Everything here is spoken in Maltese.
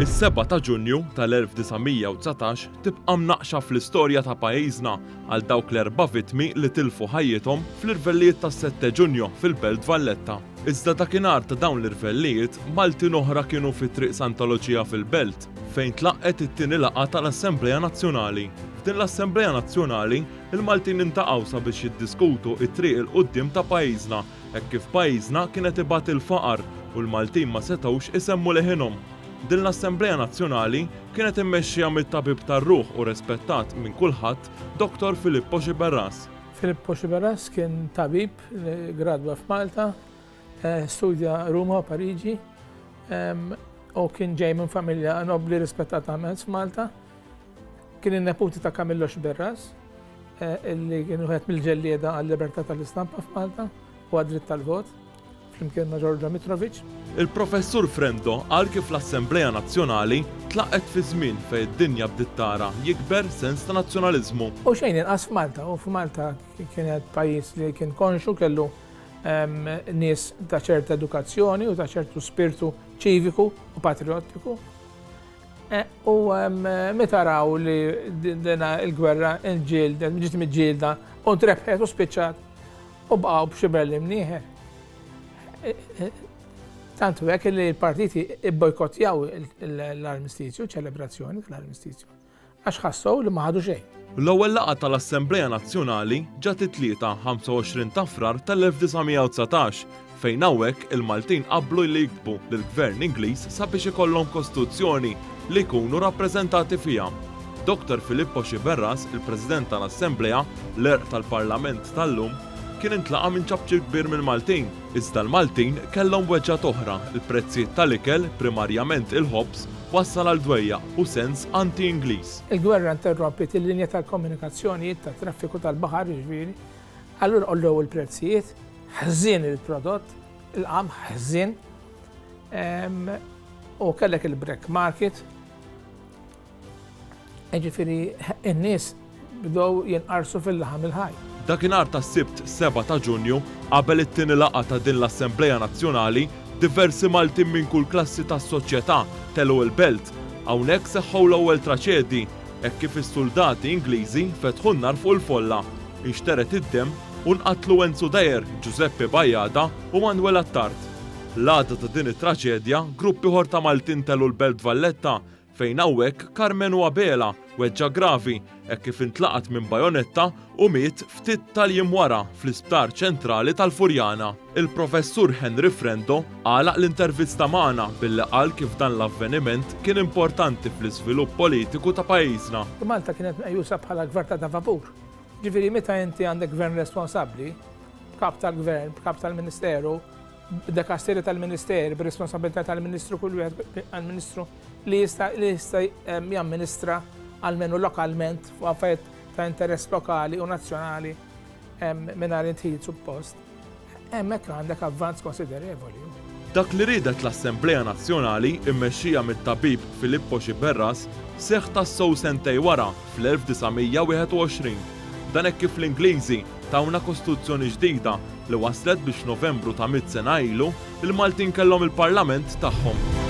Is-7 ta' Ġunju tal-1919 tibqa' mnaqxa fl-istorja ta' pajjiżna għal dawk l-4 vittmi li tilfu ħajjithom fl-irvellijiet tas-7 Ġunju fil-Belt Valletta. Iżda dakinhar ta' dawn l-irvellijiet Maltin oħra kienu fi triq Santoloġija fil-Belt fejn tlaqqet it-tieni laqgħa tal-Assembleja Nazzjonali. F'din l-Assembleja Nazzjonali il-Maltin intaqgħu sabiex jiddiskutu it-triq il quddiem ta' pajjiżna hekk kif pajjiżna kienet ibagħat il-faqar u l-Maltin ma setgħux isemmu leħinhom. Din l-Assembleja Nazzjonali kienet immexxija mit-tabib tar-ruħ u rispettat minn kulħadd Dr. Filippo Xiberras. Filippo Xiberras kien tabib li gradwa f'Malta, studja Ruma u Pariġi u kien ġej minn familja nobli rispettata mezz f'Malta. Kien in-neputi ta' Camillo Xiberras illi kienu wieħed mill-ġellieda għall-libertà tal-istampa f'Malta u għad-dritt tal-vot flimkien ma' Giorgio Mitrovic. Il-professur Frendo qal kif l-Assembleja Nazzjonali tlaqqet fi żmien fejn id-dinja bdiet tara jikber sens ta' nazzjonaliżmu. U xejn inqas f'Malta, u f'Malta kienet pajjiż li kien konxu kellu nies ta' ċerta edukazzjoni u ta' ċertu spiritu ċiviku u patriottiku. U meta raw li dina il-gwerra ġiet miġġielda u ntrebħet u spiċċat u bqgħu b'xi berli mnieħer. Tantu hekk li l-partiti ibbojkottjaw l-armistizju, ċelebrazzjoni tal-armistizju, għax ħassew li ma ħadu xejn. L-ewwel laqgħa tal-Assembleja Nazzjonali ġat it-tlieta 25 ta' Frar tal-1919 fejn hawnhekk il-Maltin qablu li jiktbu lill-Gvern Ingliż sabiex ikollhom kostituzzjoni li jkunu rappreżentati fiha. Dr. Filippo Xiberras, il-President tal-Assembleja, l-erq tal-Parlament tal-lum, kien intlaqa minn ċabċi kbir mill-Maltin, iżda l-Maltin kellhom weġġat oħra, il-prezzijiet tal-ikel, primarjament il-ħobż, wassal għal dwejjaq u sens anti-Ingliż. Il-gwerra interrompit il-linja tal-komunikazzjonijiet tat-traffiku tal-baħar jiġifieri, allura qollew il-prezzijiet, ħżien il-prodott, il-qam ħżien, u kellek il-black market. Jiġifieri in-nies bdew jinqarsu fil-laħam il-ħaj. Dakinhar tas-Sibt 7 ta' Ġunju, qabel it-tieni laqgħa ta' din l-Assembleja Nazzjonali, diversi Maltin minn kull klassi tas-soċjetà telgħu l-belt. Hawnhekk seħħu l-ewwel traċedji hekk kif is-soldati Ingliżi fetħu n-nar fuq il-folla, inxteret id-dem u nqatlu Enzo Dajer, Giuseppe Bajjada u Manuel Attard. L-għada ta' din it-traċedja, gruppi ieħor ta' Maltin telgħu l-Belt Valletta fejn hawnhekk Carmen Abela weġġa gravi hekk kif intlaqat minn bajonetta u miet ftit tal-jiem wara fl-Isptar Ċentrali tal-Furjana. Il-professur Henry Frendo għalaq l-intervista magħna billi qal kif dan l-avveniment kien importanti fl-iżvilupp politiku ta' pajjiżna. Malta kienet meqjusa bħala gvern ta' vapur. Ġifieri meta inti għandek gvern responsabbli, kap tal-gvern, kap tal-ministeru, dekasteri tal-ministeri, b'responsabilità tal-ministru kull wieħed għall-ministru li jista' jamministra almenu lokalment fuq affarijiet ta' interess lokali u nazzjonali mingħajr intħid suppost. Hemmhekk għandek avvanz konsiderevoli. Dak li riedet l-Assembleja Nazzjonali immexxija mit-tabib Filippo Xiberras seħħ tassew sentej wara fl-1921. Dan hekk kif l-Ingliżi tawna kostituzzjoni ġdida li waslet biex Novembru ta' 100 sena ilu il-Maltin kellhom il-Parlament tagħhom.